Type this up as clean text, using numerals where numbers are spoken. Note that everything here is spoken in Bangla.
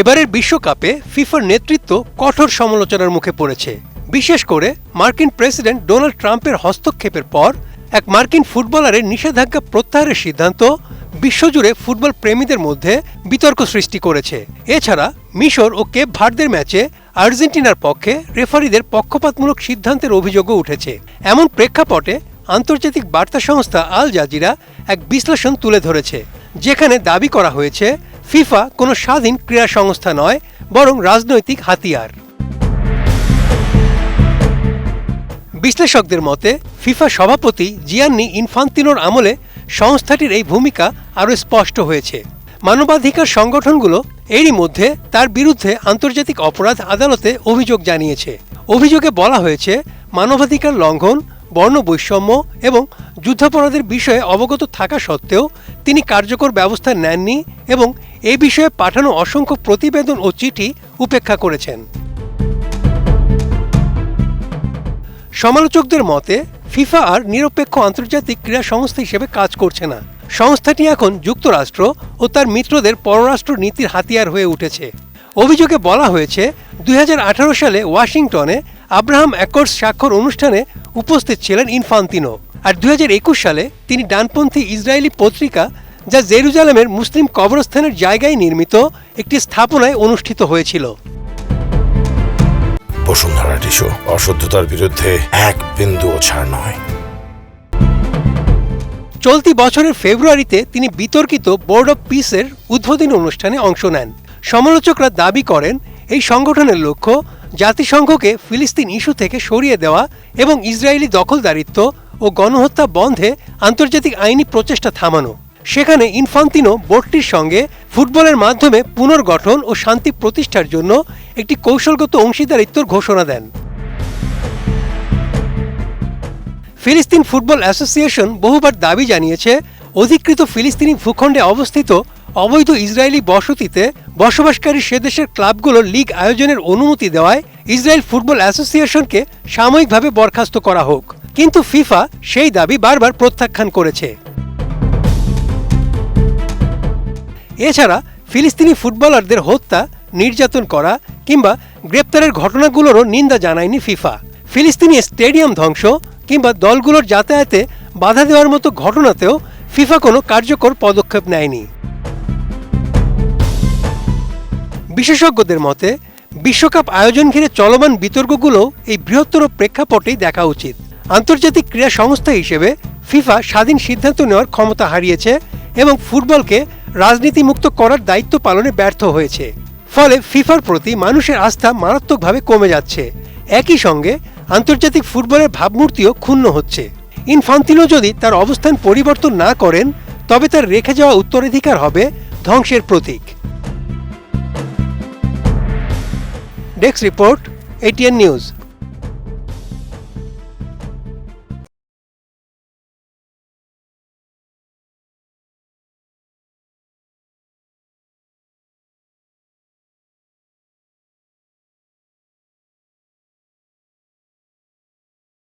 এবারের বিশ্বকাপে ফিফার নেতৃত্ব কঠোর সমালোচনার মুখে পড়েছে, বিশেষ করে মার্কিন প্রেসিডেন্ট ডোনাল্ড ট্রাম্পের হস্তক্ষেপের পর এক মার্কিন ফুটবলারের নিষেধাজ্ঞা প্রত্যাহারের সিদ্ধান্ত বিশ্বজুড়ে ফুটবল প্রেমীদের মধ্যে বিতর্ক সৃষ্টি করেছে। এছাড়া মিশর ও কেপ ভার্দের ম্যাচে আর্জেন্টিনার পক্ষে রেফারিদের পক্ষপাতমূলক সিদ্ধান্তের অভিযোগও উঠেছে। এমন প্রেক্ষাপটে আন্তর্জাতিক বার্তা সংস্থা আল জাজিরা এক বিশ্লেষণ তুলে ধরেছে, যেখানে দাবি করা হয়েছে ফিফা কোনো স্বাধীন ক্রীড়া সংস্থা নয়, বরং রাজনৈতিক হাতিয়ার। বিশ্লেষকদের মতে ফিফা সভাপতি জিয়ান্নি ইনফান্তিনোর আমলে সংস্থাটির এই ভূমিকা আরও স্পষ্ট হয়েছে। মানবাধিকার সংগঠনগুলো এরই মধ্যে তার বিরুদ্ধে আন্তর্জাতিক অপরাধ আদালতে অভিযোগ জানিয়েছে। অভিযোগে বলা হয়েছে মানবাধিকার লঙ্ঘন, বর্ণবৈষম্য এবং যুদ্ধাপরাধের বিষয়ে অবগত থাকা সত্ত্বেও তিনি কার্যকর ব্যবস্থা নেননি এবং এ বিষয়ে পাঠানো অসংখ্য প্রতিবেদন ও চিঠি উপেক্ষা করেছেন। সমালোচকদের মতে ফিফা আর নিরপেক্ষ আন্তর্জাতিক ক্রীড়া সংস্থা হিসেবে কাজ করছে না। সংস্থাটি এখন যুক্তরাষ্ট্র ও তার মিত্রদের পররাষ্ট্র নীতির হাতিয়ার হয়ে উঠেছে। অভিযোগে বলা হয়েছে 2018 সালে ওয়াশিংটনে আব্রাহাম অ্যাকর্ডস স্বাক্ষর অনুষ্ঠানে উপস্থিত ছিলেন ইনফান্তিনো, আর 2021 সালে তিনি ডানপন্থী ইসরায়েলি পত্রিকা, যা জেরুজালেমের মুসলিম কবরস্থানের জায়গায় নির্মিত একটি স্থাপনায় অনুষ্ঠিত হয়েছিল। বসুন্ধরা টিস্যু, অশুদ্ধতার বিরুদ্ধে এক বিন্দুও ছাড় নয়। চলতি বছরের ফেব্রুয়ারিতে তিনি বিতর্কিত বোর্ড অব পিসের উদ্বোধনী অনুষ্ঠানে অংশ নেন। সমালোচকরা দাবি করেন এই সংগঠনের লক্ষ্য জাতিসংঘকে ফিলিস্তিন ইস্যু থেকে সরিয়ে দেওয়া এবং ইসরায়েলি দখলদারিত্ব ও গণহত্যা বন্ধে আন্তর্জাতিক আইনি প্রচেষ্টা থামানো। সেখানে ইনফান্তিনো বোর্ডটির সঙ্গে ফুটবলের মাধ্যমে পুনর্গঠন ও শান্তি প্রতিষ্ঠার জন্য একটি কৌশলগত অংশীদারিত্বর ঘোষণা দেন। ফিলিস্তিন ফুটবল অ্যাসোসিয়েশন বহুবার দাবি জানিয়েছে অধিকৃত ফিলিস্তিনি ভূখণ্ডে অবস্থিত অবৈধ ইসরায়েলি বসতিতে বসবাসকারী সে দেশের ক্লাবগুলোর লীগ আয়োজনের অনুমতি দেওয়ায় ইসরায়েল ফুটবল অ্যাসোসিয়েশনকে সাময়িকভাবে বরখাস্ত করা হোক, কিন্তু ফিফা সেই দাবি বারবার প্রত্যাখ্যান করেছে। এছাড়া ফিলিস্তিনি ফুটবলারদের হত্যা, নির্যাতন করা কিংবা গ্রেপ্তারের ঘটনাগুলোরও নিন্দা জানায়নি ফিফা। ফিলিস্তিনি স্টেডিয়াম ধ্বংস কিংবা দলগুলোর যাতায়াতে বাধা দেওয়ার মতো ঘটনাতেও ফিফা কোনো কার্যকর পদক্ষেপ নেয়নি। বিশেষজ্ঞদের মতে বিশ্বকাপ আয়োজন ঘিরে চলমান বিতর্কগুলো এই বৃহত্তর প্রেক্ষাপটেই দেখা উচিত। আন্তর্জাতিক ক্রীড়া সংস্থা হিসেবে ফিফা স্বাধীন সিদ্ধান্ত নেওয়ার ক্ষমতা হারিয়েছে এবং ফুটবলকে রাজনীতিমুক্ত করার দায়িত্ব পালনে ব্যর্থ হয়েছে। ফলে ফিফার প্রতি মানুষের আস্থা মারাত্মকভাবে কমে যাচ্ছে। একই সঙ্গে আন্তর্জাতিক ফুটবলের ভাবমূর্তিও ক্ষুণ্ণ হচ্ছে। ইনফান্তিনো যদি তার অবস্থান পরিবর্তন না করেন, তবে তার রেখে যাওয়া উত্তরাধিকার হবে ধ্বংসের প্রতীক। Desk report, ATN news.